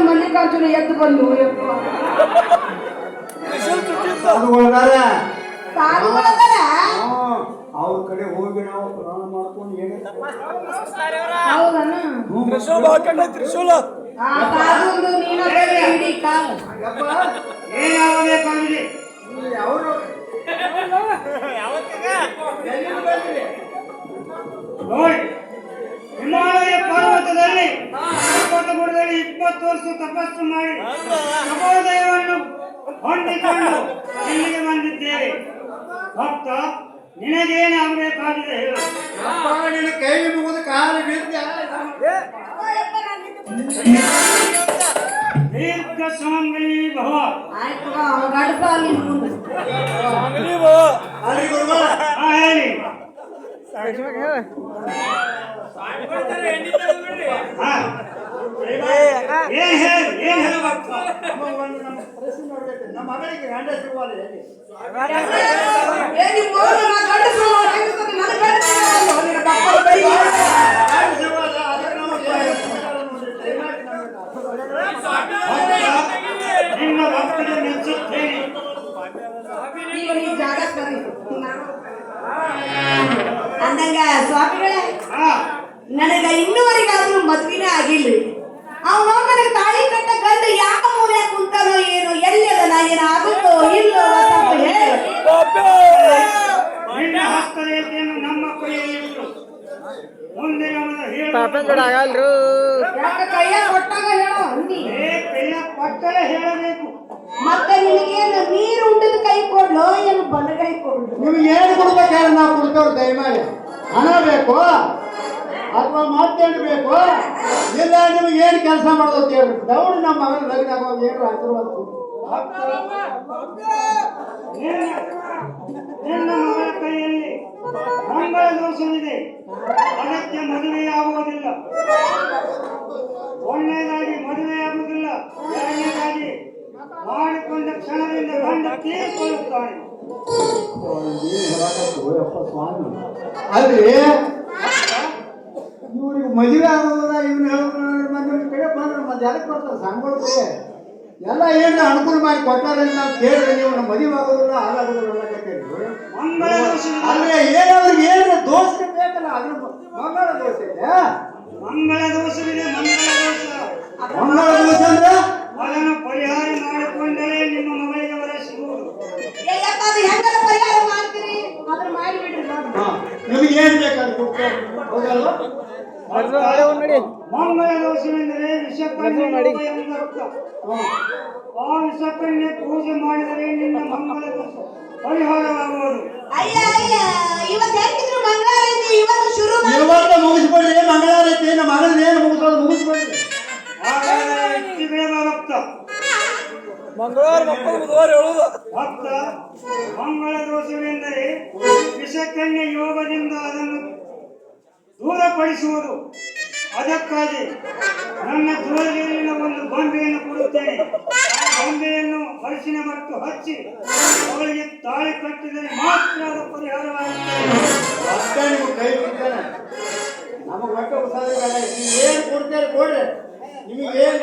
ಮಲ್ಲಿಕಾರ್ಜುನ ಎದ್ದು ಬಂದು ಅವ್ರ ಕಡೆ ಹೋಗಿ ನಾವು ಪ್ರಾಣ ಮಾಡ್ಕೊಂಡು ಹಿಮಾಲಯ ಪರ್ವತದಲ್ಲಿ 20 ವರ್ಷ ತಪಸ್ಸು ಮಾಡಿ ನವೋದಯವನ್ನು ಹೊಂದಿಕೊಂಡು ಇಲ್ಲಿಗೆ ಬಂದಿದ್ದೇವೆ. ಭಕ್ತ, ನಿನಗೇನಾಗಬೇಕಾಗಿದೆ ಹೇಳು. ನಿನ್ನ ಕೈ ಮುಗಿದು ಕಾಲು ದೀರ್ಘ ಸುಮಂಗಲಿ ಭವ. ಹೇಳಿ. ನಮ್ಮ ಮಗಳಿಗೆ ಗಂಡ ಸಿಗುವಲ್ಲ ನಿನ್ನ ಭಕ್ತನ ಮೆಚ್ಚುತ್ತೇನೆ. ಅಂದಂಗ ಸ್ವಾಮಿಗಳೇ, ನನಗ ಇನ್ನುವರೆಗಾದ್ರೂ ಮದ್ವಿನೇ ಆಗಿಲ್ರಿ. ಅವನು ನನಗೆ ತಾಳಿ ಕಟ್ಟ ಗಂಡು ಯಾಕ ಮೂಲೆ ಕುಂತಾನೋ ಏನೋ, ಎಲ್ಲದನ ಏನಾಗುತ್ತೋ ಇಲ್ಲೋ ಹೇಳಿ. ನಿನ್ನ ಹಸ್ತರೇಖೆಯನ್ನು ನಮ್ಮ ಕೈಯಲ್ಲಿ ಮುಂದೆ ಕೈಯ ಕೊಟ್ಟಾಗ ಹೇಳೋ, ಕೈಯ ಕೊಟ್ಟರೆ ಹೇಳಬೇಕು. ಮತ್ತೆ ನಿನಗೇನು ನೀರು ಉಂಡದ ಕೈ ಕೊಡ್ಲೋ ಏನು ಬಲಗೈ ಕೊಡ್ಲು? ನಿಮ್ಗೆ ಏನು ಕೊಡ್ಬೇಕಾದ್ರೆ ನಾವು ಕೊಡ್ತೇವ್ರ ದಯಮಾಡಿ. ಹಣ ಬೇಕು ಅಥವಾ ಮತ್ತೇನು ಬೇಕು? ಇಲ್ಲ ನಿಮ್ಗೆ ಏನು ಕೆಲಸ ಮಾಡೋದು ಹೇಳ್ರಿ. ದೌಡ್ ನಮ್ಮ ಮಗನ ಲಗ್ನ ಆಗುವಾಗ ಏನು ಆಶೀರ್ವಾದ ನಿನ್ನ ಮಗಳ ಕೈಯಲ್ಲಿ ಮಂಗಳ ದೋಷವಿದೆ, ಅದಕ್ಕೆ ಮದುವೆಯಾಗುವುದಿಲ್ಲ. ಒಂದನೇದಾಗಿ ಮದುವೆಯಾಗುವುದಿಲ್ಲ, ಎರಡನೇದಾಗಿ ಮಾಡಿಕೊಂಡ ಕ್ಷಣದಿಂದ ಗಂಡ ತೀರಿಕೊಳ್ಳುತ್ತಾನೆ. ಅಲ್ರಿ, ಇವ್ರಿಗೆ ಮದುವೆ ಆಗೋದಿಲ್ಲ. ಇವ್ನು ಹೇಳೋದ್ರ ಕಡೆ ಬಂದ್ರೆ ಮತ್ತೆ ಯಾರಿಗೆ ಕೊಡ್ತಾರೆ? ಸಂಗೊಳ್ತಾರೆ ಎಲ್ಲ ಏನು ಅನುಕೂಲ ಮಾಡಿ ಕೊಟ್ಟಾರೆ ನಾವು ಕೇಳಿದ್ರೆ ನೀವು ನಮ್ಮ ಮದುವೆ ಆಗೋದಿಲ್ಲ, ಹಾಗಾಗೋದಿಲ್ಲ ಅಂದ್ರೆ ಏನಾದ್ರಿಗೆ ಏನು ದೋಷ ಬೇಕಲ್ಲ, ಅದ್ರ ಮಂಗಳ ದೋಷ ಇದೆ. ಮಂಗಳ ದೋಷವಿದೆ. ಮಂಗಳ ದೋಷ ಅಂದ್ರೆ ಅದನ್ನು ಪರಿಹಾರ ಮಾಡಿಕೊಂಡರೆ ನಿಮ್ಮ ಮಗಳಿಗೆ ವರ ಸಿಗುವುದು. ಪರಿಹಾರ ಮಾಡ್ತೀರಿ, ಅದ್ರ ಮಾಡಿಬಿಡ್ರಿ. ನಿಮಗೆ ಏನ್ ಬೇಕಾದ್ರೆ ಹೋಗಲ್ವ? ಮಂಗಳ ದೋಷವೆಂದರೆ ವಿಷಕನ್ಯೆ ಎಂಬ ಅರ್ಥ. ಆ ವಿಷಕನ್ಯೆ ಪೂಜೆ ಮಾಡಿದರೆ ನಿನ್ನ ಮಂಗಳ ದೋಷ ಪರಿಹಾರವಾಗುವುದು. ಇವತ್ತು ಮುಗಿಸ್ಬಿಡ್ರಿ ಮಂಗಳಾರತಿ. ನಮ್ಮ ಮಗನ ಏನು ಮುಗಿಸೋದು ಮುಗಿಸ್ಬಿಡ್ರಿ. ಭಕ್ತ, ಮಂಗಳ ದೋಷವೆಂದರೆ ವಿಷಕನ್ಯೆ ಯೋಗದಿಂದ ಅದನ್ನು ದೂರಪಡಿಸುವುದು. ಅದಕ್ಕಾಗಿ ನನ್ನ ಜೋಲಿಯಲ್ಲಿನ ಒಂದು ಗೊಂಬೆಯನ್ನು ಕೊಡುತ್ತೇನೆ. ಗೊಂಬೆಯನ್ನು ಅರಿಶಿನ ಮತ್ತು ಹಚ್ಚಿ ಅವಳಿಗೆ ತಾಳಿ ಕಟ್ಟಿದರೆ ಮಾತ್ರ ಅದು ಪರಿಹಾರವಾಗುತ್ತದೆ. ಕೈ ಬಿಡ್ತಾನೆ ನಮಗೆ ಒಟ್ಟು ಉಸಾರಿಲ್ಲ. ಏನು ಕೊಡ್ತಾರೆ ಕೊಡ್ರಿ. ನಿಮಗೆ ಏನು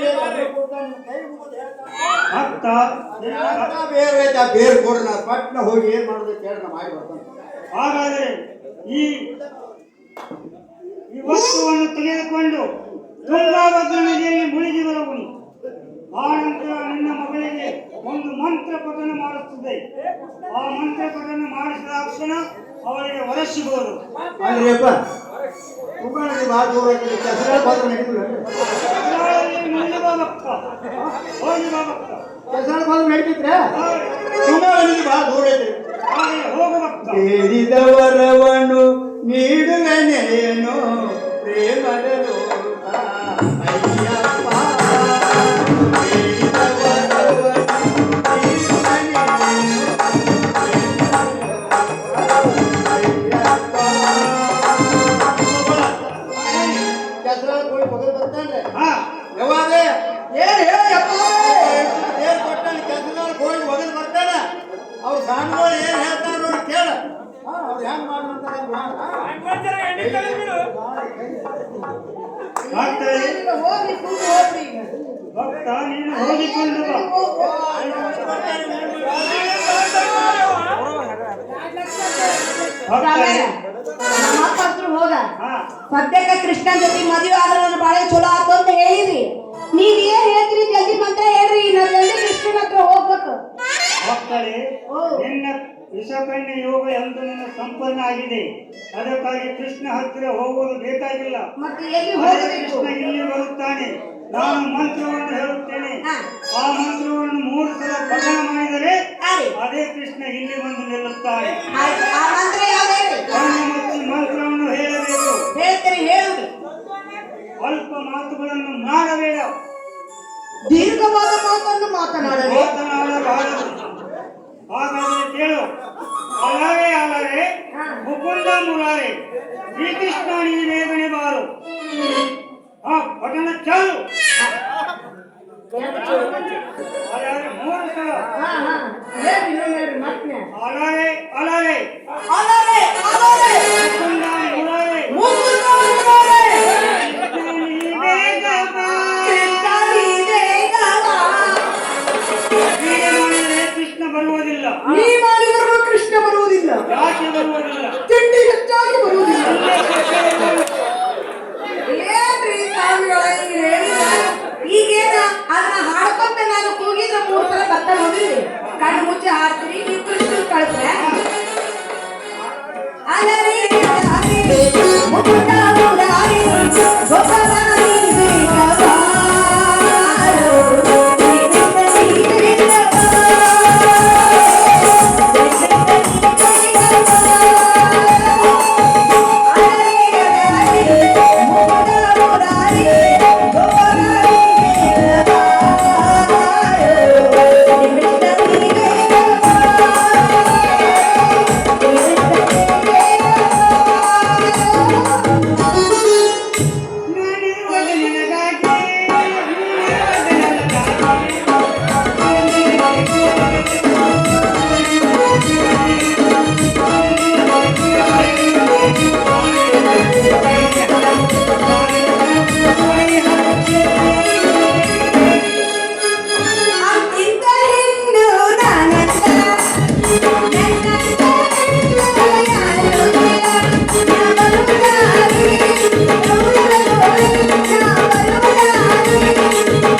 ಭಕ್ತ ಬೇರೆ ಐತೆ, ಬೇರೆ ಕೊಡ್ರಿ. ನಾವು ಪಟ್ನ ಹೋಗಿ ಏನ್ ಮಾಡೋದು ಕೇಳಿ ನಾವು ಮಾಡಿ ಬರ್ತಾನೆ. ಹಾಗಾದರೆ ಈ ವಸ್ತುವನ್ನು ತೆಗೆದುಕೊಂಡು ತುಂಗಾಭದ್ರಾ ನದಿಯಲ್ಲಿ ಮುಳುಗಿ ಬರುವನು. ಆ ನಂತರ ನಿನ್ನ ಮಗಳಿಗೆ ಒಂದು ಮಂತ್ರ ಪಠನ ಮಾಡುತ್ತದೆ. ಆ ಮಂತ್ರ ಪಠನ ಮಾಡಿಸಿದ ತಕ್ಷಣ ಅವಳಿಗೆ ವರ ಸಿಗುವುದು. ಬೇಡಿದವರವನು ನೀಡುವನೇನು ಪ್ರೇಮದ ಲೋಕ ಅಯ್ಯಪ್ಪ. ಹೋಗಿ ಮೊದಲು ಬರ್ತಾನ್ರಿ ಹಾ ಯಾವಾಗ ಏನ್ ಹೇಳಪ್ಪ ಏನ್ ಕೊಟ್ಟಾನ ಕೆಲಸದವ್ರು ಹೋಗಿ ಮೊದಲು ಬರ್ತಾನ ಅವ್ರು ಸಾಂಗ್ಗಳು ಏನ್ ಹೇಳ್ತಾರ ನೋಡಿ ಕೇಳ ಅವ್ರು ಹೆಂಗ್ ಮಾಡ್ತಾರೆ ಭಕ್ತರೇ, ಹೋಗಿ ಕೂತು ಹೋಗ್ರಿ ಈಗ. ಭಕ್ತ ನೀನು ಹೋಗಿಕೊಂಡು ಬಾ. ಭಕ್ತರೇ, ನಮ್ಮ ಅಪ್ಪ ಹತ್ರ ಹೋಗ ಹಾ ಸದ್ಯಕ್ಕೆ ಕೃಷ್ಣನ್ ಜೊತೆ ಮದುವೆ ಆದ್ರೆ ನನ್ನ ಬಾಳೆ ಚಲೋ ಆತು ಅಂತ ಹೇಳಿದ್ರಿ ನೀವ್ ಏನ್ ಹೇಳ್ತೀರಿ ಜಲ್ದಿ ಮಂತ್ರ ಹೇಳ್ರಿ ನಾ ಜಲ್ದಿ ಕೃಷ್ಣನ ಹತ್ರ ಹೋಗ್ಬೇಕು. ಭಕ್ತರೇ, ನಿನ್ನ ವಿಷಕನ್ಯ ಯೋಗ ಎಂದು ನನ್ನ ಸಂಪನ್ನ ಆಗಿದೆ. ಅದಕ್ಕಾಗಿ ಕೃಷ್ಣ ಹತ್ತಿರ ಹೋಗುವುದು ಬೇಕಾಗಿಲ್ಲ. ಮತ್ತೆ ಎಲ್ಲಿ ಅದೇ ಹೋಗಬೇಕು? ಕೃಷ್ಣ ಇಲ್ಲಿ ಬರುತ್ತಾನೆ. ನಾನು ಮಂತ್ರವನ್ನು ಹೇಳುತ್ತೇನೆ. ಆ ಮಂತ್ರವನ್ನು 3 ಸಲ ಪಠಣ ಮಾಡಿದರೆ ಅದೇ ಕೃಷ್ಣ ಇಲ್ಲಿ ಬಂದು ನಿಲ್ಲುತ್ತಾನೆ. ಆಯ್ತು, ಆ ಮಂತ್ರ ಯಾವ್ದು ಹೇಳಿ? ಕಣ್ಣು ಮುಚ್ಚಿ ಮಂತ್ರವನ್ನು ಹೇಳಬೇಕು. ಹೇಳ್ತೀರಿ ಹೇಳುದು. ಅಲ್ಪ ಮಾತುಗಳನ್ನು ಮಾಡಬೇಡ, ದೀರ್ಘವಾದ ಮಾತನ್ನು ಮಾತನಾಡಬೇಕು. ಮಾತನಾಡಬಾರದು. ಹಾಗಾದರೆ ಕೇಳು. ಅಲರೆ ಅಲರೆ ಮುಕುಂದ ಮುರಾರೆ ಶ್ರೀಕೃಷ್ಣ ನೀ ಬೇಗನೆ ಬಾರು. ಹಾ ಪಠಣ ಚಾಲು. ಅಲರೆ 3 ಸಲ. ಹೇಳ್ರಿ ಮತ್ತೆ ಅಲರೆ ಅಲರೆ ಅಲರೆ ಅಲರೆ ಮುಕುಂದ ಮುರಾರೆ ಮುಕುಂದ ಮುರಾರೆ ಕೃಷ್ಣ ನೀ ಬೇಗ ಬಾ. ಕೃಷ್ಣ ನೀ ಬೇಗ ಬಾ. ಹೀಗೆ ಮಾಡಿದರೆ ಕೃಷ್ಣ ಬರುವುದಿಲ್ಲ. ನೀ ಮಾಡಿದರೂ ಕೃಷ್ಣ ಬರುವುದಿಲ್ಲ. ಯಾಕೆ ಬರುವುದಿಲ್ಲ? ತಿಂಡಿ ಹೆಚ್ಚಾಗಿ ಬರುವುದಿಲ್ಲ. ಏನ್ರಿ ಸ್ವಾಮಿಗಳೇ ಈಗ ಹೇಳಿದ? ಈಗೇನ ಅದನ್ನ ಹಾಡ್ಕೊಂತ ನಾನು ಕೂಗಿದ್ರೆ 3 ಸಲ ಬರ್ತಾ ಹೋದ್ರಿ ಕಣ್ಣು ಮುಚ್ಚಿ ಹಾಡ್ತೀರಿ ನೀವು ಕೃಷ್ಣ ಕಳ್ಸ್ರೆ ಅಲರಿ ಅಲರಿ ಮುಕುಂದ ಮುರಾರಿ ಗೋಪಾಲ ನೀ ಬೇಗ ಬಾರೋ. ನಾನಿರುವುದು ನಿನಗಾಗಿ, ಅಂತಿಂತ ಹೆಣ್ಣು ನಾನಂತ ನನ್ನಂತ ಹೆಣ್ಣು ಯಾರಿಲ್ಲ. ನಾ ಬರುವುದಾರಿ, ಗೌರವ ತೋರಿ, ನಾ ಬರುವುದಾರಿ,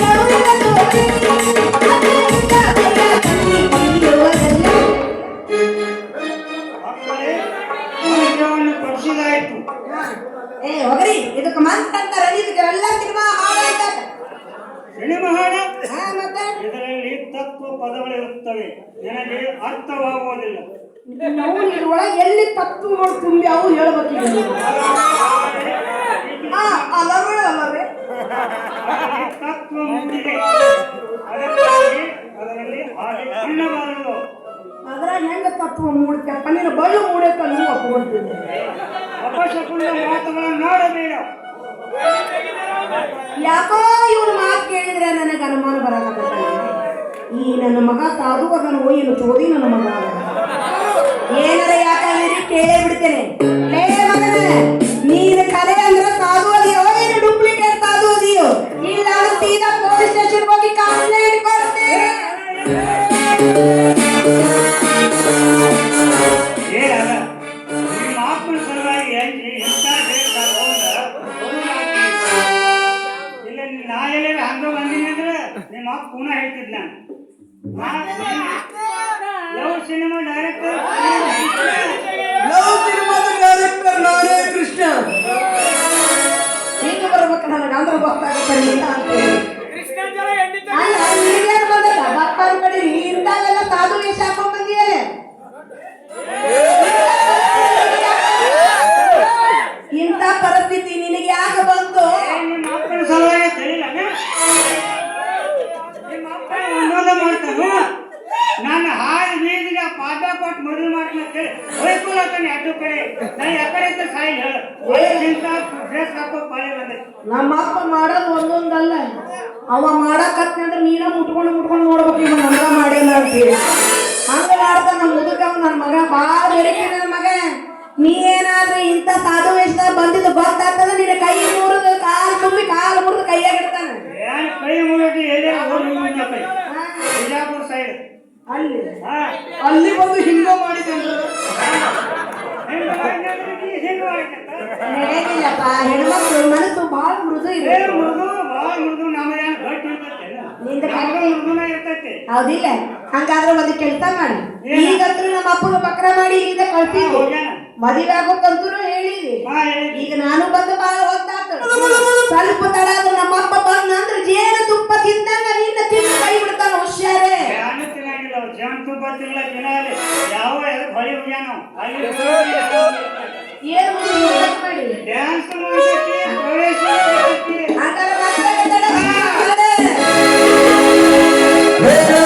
ಗೌರವ ತೋರಿ, ಅದರಿಂದ ಭಯ ಕಣ್ಣಿ ಕೊಂಡುವುದಲ್ಲ. ಮಕ್ಕಳೇ, ಮಂತ್ರವನ್ನು ಪಡಿಸಿದಾಯಿತು. ಏ ಹೋಗ್ರಿ, ಇದಕ್ಕೆ ಮಂತ್ರ ಅಂತಾರ, ಇದಕ್ಕೆ ಎಲ್ಲ ಸಿನಿಮಾ ಹಾಡಾಯ್ತಾರ. ಸಿನಿಮಾ ಹಾಡ ಮತ್ತೆ ಇದರಲ್ಲಿ ತತ್ವ ಪದಗಳಿರುತ್ತವೆ, ನಿನಗೆ ಅರ್ಥವಾಗುವುದಿಲ್ಲ. ನಾವು ಇದ್ರೊಳಗೆ ಎಲ್ಲಿ ತತ್ವಗಳು ತುಂಬಿ ಅವು ಹೇಳ್ಬೇಕೀಗ ನೀವು. ಅಲ್ಲವೇ ಅಲ್ಲವೇ ಅದರಲ್ಲಿ ತತ್ವ ಮೂಡಿದೆ. ಅದಕ್ಕಾಗಿ ಅದರಲ್ಲಿ ಹಾಗೆ ಅನ್ನಬಾರದು. ಅದ್ರಾಗ ಹೆಂಗ ತತ್ವ ಮೂಡ್ತಪ್ಪ ನೀನು ಬಳ್ಳು ಮೂಡತ್ತ ನೀವು ಒಪ್ಕೊಳ್ತಿದ್ದೆ. ಅಪಶಕುನ ಮಾತುಗಳನ್ನು ನೋಡಬೇಡ. ಯಾಕೋ ಇವ್ರ ಮಾತು ಕೇಳಿದ್ರೆ ನನಗೆ ಅನುಮಾನ ಬರಕತ್ತ. ಈ ನನ್ನ ಮಗ ಸಾಧು ಅದನ್ನು ಏನು ಚೋದಿ ನನ್ನ ಮಗ ಏನಾರ ಯಾಕಂದ್ರೆ ಕೇಳೇ ಬಿಡ್ತೇನೆ. ಲೇ ಮಗನೇ, ನೀನು ಕಲೆ ಅಂದ್ರೆ ಸಾಧು ಅದಿಯೋ ಏನು ಡೂಪ್ಲಿಕೇಟ್ ಸಾಧು ಅದಿಯೋ? ಇಲ್ಲ ಅಂದ್ರೆ ಸೀದಾ ಪೊಲೀಸ್ ಸ್ಟೇಷನ್ ಹೋಗಿ ಕಂಪ್ಲೇಂಟ್ ಕೊಡ್ತೇನೆ. ಏನಲ್ಲ ನಿಮ್ಮ ಆತ್ಮನ ಸಲುವಾಗಿ ಇಂಥ ಇಲ್ಲ ನಾ ಎಲ್ಲ ಹಂಗ ಬಂದಿದ್ರೆ ನಿಮ್ಮ ಅಪ್ಪ ಪುನಃ ಹೇಳ್ತಿದ್ ನಾನು ಯಾವ ಸಿನಿಮಾ ಡೈರೆಕ್ಟರ್ ನಾನೇ ಕೃಷ್ಣ ಈಗ ಬರ್ಬೇಕು ನನಗೆ ಅಂದ್ರೆ ಗೊತ್ತಾಗುತ್ತೆ ಇಲ್ಲ ಅಂತೇಳಿ. ಅಲ್ಲ ನೀನೇನು ಬಂದಲ್ಲ ಭಕ್ತರ ಕಡೆ ಇಂದಾಗೆಲ್ಲ ಸಾಧು ವೇಷ ಹಾಕೊಂಡ್ ಬಂದಿಯಲ್ಲ. ಇಂಥ ಪರಿಸ್ಥಿತಿ ನಿನಗೆ ಯಾಕೆ ಬಂತು? ನಿಮ್ಮ ಅಪ್ಪನ ಸಲುವಾಗಿ ತಿಳಿಲ್ಲ ನಿಮ್ಮ ಅಪ್ಪ ಒಂದೊಂದು ಮಾಡ್ತಾನು. ನಾನು ಹಾಡು ಬೀದಿಗೆ ಪಾಠ ಕೊಟ್ಟು ಮದುವೆ ಮಾಡ್ತೀನಿ ಅಂತೇಳಿ ಹೊಯ್ಕೊಳತಾನೆ ಅಡ್ಡು ಕಡೆ. ನಾನು ಯಾಕಡೆ ಸಾಯಿ ಹೇಳು ಡ್ರೆಸ್ ಹಾಕೋ ಪಾಳೆ ಬಂದೆ. ನಮ್ಮ ನಮ್ಮ ಅಪ್ಪ ಮಾಡೋದು ಒಂದೊಂದಲ್ಲ, ಅವ ಮಾಡಕತ್ತಿ ಅಂದ್ರೆ ನೀನ ಮುಟ್ಕೊಂಡು ನೋಡ್ಬೇಕು ಇವ ನಮ್ಗ ಮಾಡ್ಯಾನ ಅಂತೇಳಿ ಹಂಗ ಮಾಡ್ತಾನ ನಮ್ಮ ಮುದುಕ. ನನ್ನ ಮಗ ಬಾಳ ಬೇಡಿಕೆ ನನ್ನ ಮಗ. ನೀ ಏನಾದ್ರೂ ಇಂಥ ಸಾಧು ವೇಷದಾಗ ಬಂದಿದ್ದು ಗೊತ್ತಾಗ್ತದ, ನಿನ್ನ ಕೈ ಮುರಿದು ಕಾಲು ತುಂಬಿ ಕಾಲು ಮುರಿದು ಕೈಯಾಗ ಇಡ್ತಾನೆ. ಕೈ ಮುಗಿದು ಬಿಜಾಪುರ ಸೈಡ್ ಅಲ್ಲಿ ಬಂದು ಹಿಂಗ ಮಾಡಿದ್ದೇನೆ. ನಡೆಯಲಿಲ್ಲಪ್ಪ, ಹೆಣ್ಮಕ್ಳು ಮನಸ್ಸು ಬಹಳ ಮೃದು ಇದೆ. ಹೌದಿಲ್ಲ? ಹಂಗಾದ್ರೆ ಒಂದು ಕೆಲಸ ಮಾಡಿ, ಈಗಂತೂ ನಮ್ಮ ಅಪ್ಪನ ಬಕ್ರ ಮಾಡಿ ಇಲ್ಲಿಂದ ಕಳ್ಸಿದ್ವಿ, ಮದುವೆ ಆಗೋಕ್ಕಂತೂ ಹೇಳಿದ್ವಿ. ಈಗ ನಾನು ಬಂದು ಬಹಳ ಹೊತ್ತಾತು, ಸ್ವಲ್ಪ ತಡ ಆದ್ರೆ ನಮ್ಮ ಅಪ್ಪ ಬಂದ ಅಂದ್ರೆ ಜೇನು ತುಪ್ಪ ತಿಂದಂಗ ನಿನ್ನ ತಿಂದು ಕೈ ಬಿಡ್ತಾನ. ಹುಷಾರೇ ಏನು ಮಾಡಿ ಹಾಗಾದ್ರೆ ಮತ್ತೆ ತಡ ಮಾಡಿ.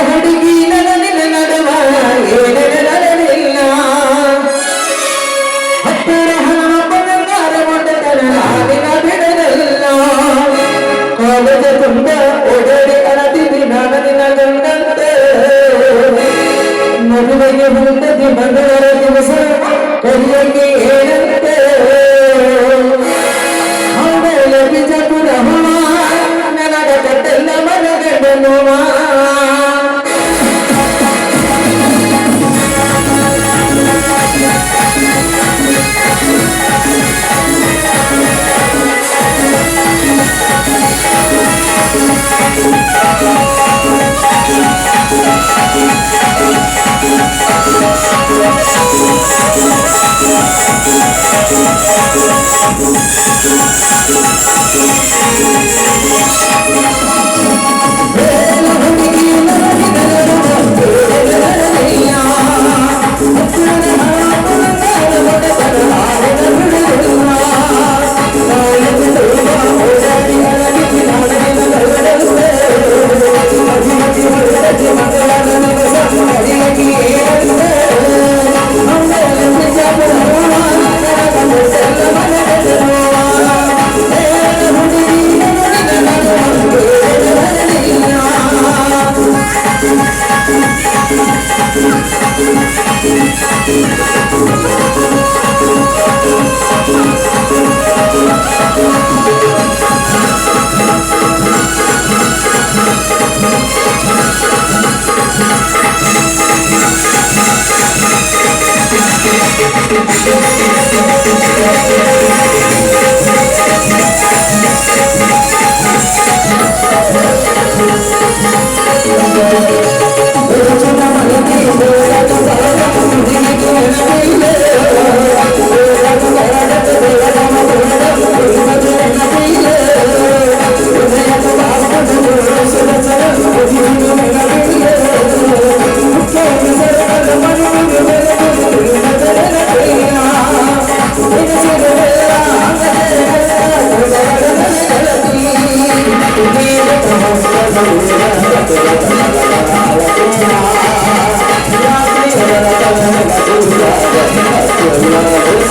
ಹುಡುಗಿ ನಡಲಿಲ್ಲ ನಡುವ ಏನಿಲ್ಲ ಹತ್ತಿರ ಬಂಗಾರ ಮೊಟ್ಟತನ ನಾಡಿನ ಬಿಡಲಿಲ್ಲ ಕಾಲದ ತುಂಬ ಓಡಾಡಿ ಅಳತಿದ್ದಿ ನಾನು ನಿನ್ನ ಗಂಡಂತೆ ಮದುವೆಗೆ ಬಂದದಿ ಮಂಗಳವಾರ ದಿವಸ ಕರಿಯಕ್ಕೆ ಏನಂತೆ ಆಮೇಲೆ ಬಿಜಾಪುರ ಹೂವ ನನಗ ಕಟ್ಟೆಲ್ಲ ಮನಗಂಡ ನೋವ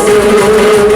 Thank you.